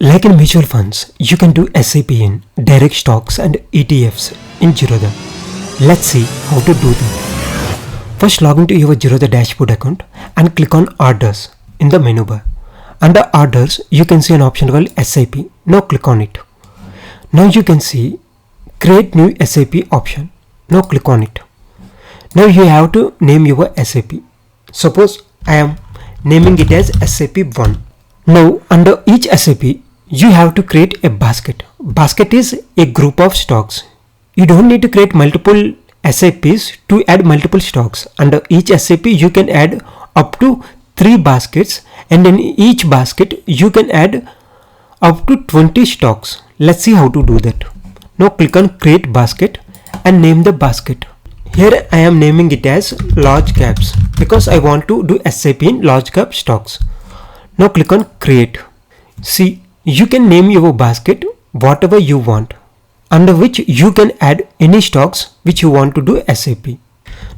Like in mutual funds, you can do SIP in direct stocks and ETFs in Zerodha. Let's see how to do that. First, log into your Zerodha dashboard account and click on Orders in the menu bar. Under Orders, you can see an option called SIP. Now click on it. Now you can see Create New SIP option. Now click on it. Now you have to name your SIP. Suppose I am naming it as SIP1. Now under each SIP, you have to create a basket. Basket is a group of stocks. You don't need to create multiple SIPs to add multiple stocks. Under each SIP, you can add up to 3 baskets, and in each basket, you can add up to 20 stocks. Let's see how to do that. Now click on Create Basket and name the basket. Here I am naming it as large caps because I want to do SIP in large cap stocks. Now click on Create. See, you can name your basket whatever you want, under which you can add any stocks which you want to do SIP.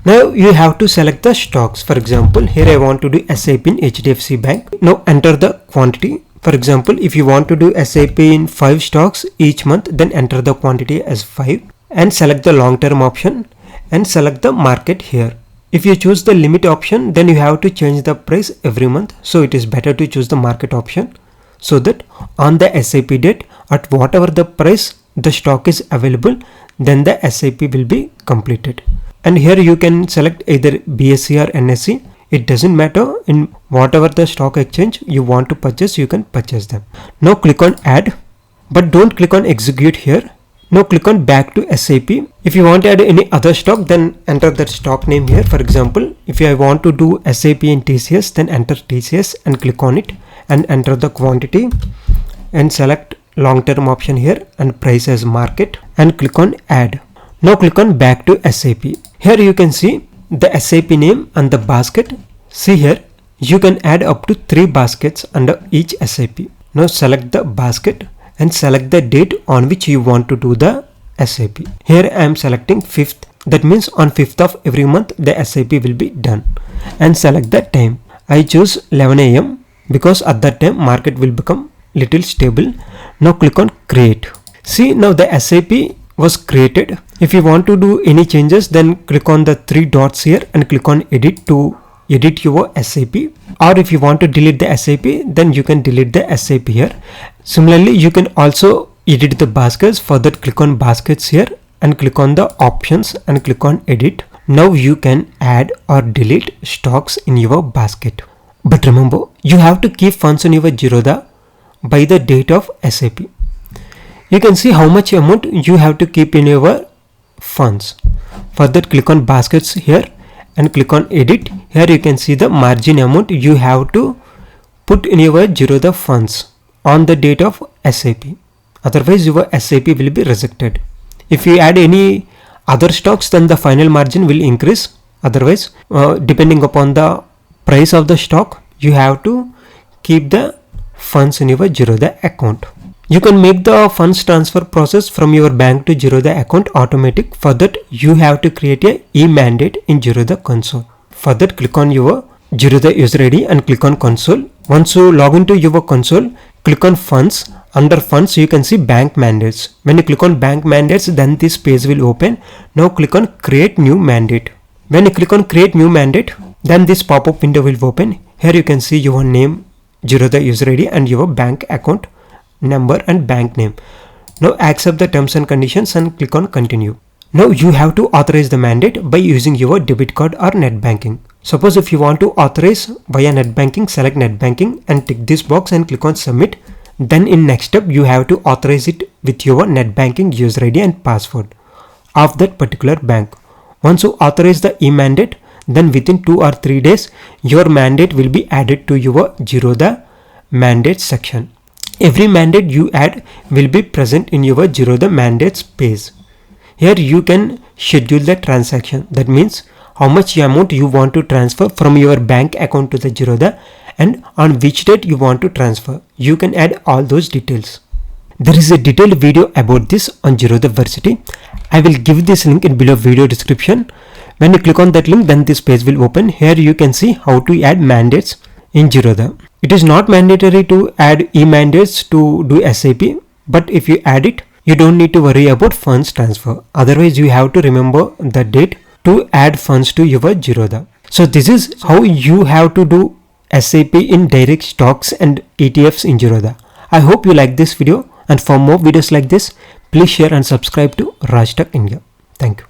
Now you have to select the stocks. For example, here I want to do SIP in HDFC Bank. Now enter the quantity. For example, if you want to do SIP in 5 stocks each month, then enter the quantity as 5 and select the long term option and select the market here. If you choose the limit option, then you have to change the price every month. So it is better to choose the market option, so that on the SIP date, at whatever the price the stock is available, then the SIP will be completed. And here you can select either BSE or NSE. It doesn't matter, in whatever the stock exchange you want to purchase, you can purchase them. Now click on Add, but don't click on Execute here. Now click on Back to SIP. If you want to add any other stock, then enter that stock name here. For example, if I want to do SIP in TCS, then enter TCS and click on it and enter the quantity and select long term option here and price as market and click on Add. Now click on Back to SIP. Here you can see the SIP name and the basket. See here, you can add up to 3 baskets under each SIP. Now select the basket and select the date on which you want to do the SIP. Here I am selecting 5th. That means on 5th of every month the SIP will be done. And select the time. I choose 11 AM because at that time market will become little stable. Now click on Create. See, now the SIP was created. If you want to do any changes, then click on the 3 dots here and click on Edit to edit your SIP. Or if you want to delete the SIP, then you can delete the SIP here. Similarly, you can also edit the baskets. For that, click on Baskets here and click on the Options and click on Edit. Now you can add or delete stocks in your basket. But remember, you have to keep funds in your Zerodha by the date of SIP. You can see how much amount you have to keep in your funds. For that, click on Baskets here and click on Edit. Here you can see the margin amount you have to put in your Zerodha funds on the date of SIP. Otherwise, your SIP will be rejected. If you add any other stocks, then the final margin will increase. Otherwise, depending upon the price of the stock, you have to keep the funds in your Zerodha account. You can make the funds transfer process from your bank to Zerodha account automatic. For that, you have to create a e-mandate in Zerodha console. For that, click on your Zerodha user ID and click on console. Once you log into your console, click on funds. Under funds, you can see bank mandates. When you click on bank mandates, then this page will open. Now click on create new mandate. When you click on create new mandate, then this pop-up window will open. Here you can see your name, Zerodha user ID and your bank account number and bank name. Now accept the terms and conditions and click on continue. Now you have to authorize the mandate by using your debit card or net banking. Suppose if you want to authorize via net banking, select net banking and tick this box and click on submit. Then in next step, you have to authorize it with your net banking user ID and password of that particular bank. Once you authorize the e-mandate, then within 2 or 3 days, your mandate will be added to your Zerodha mandate section. Every mandate you add will be present in your Zerodha mandates page. Here you can schedule the transaction. That means how much amount you want to transfer from your bank account to the Zerodha and on which date you want to transfer. You can add all those details. There is a detailed video about this on Zerodha Varsity. I will give this link in below video description. When you click on that link, then this page will open. Here you can see how to add mandates in Zerodha. It is not mandatory to add e-mandates to do SIP, but if you add it, you don't need to worry about funds transfer. Otherwise, you have to remember the date to add funds to your Zerodha. So this is how you have to do SIP in direct stocks and ETFs in Zerodha. I hope you like this video, and for more videos like this, please share and subscribe to Raj Tech India. Thank you.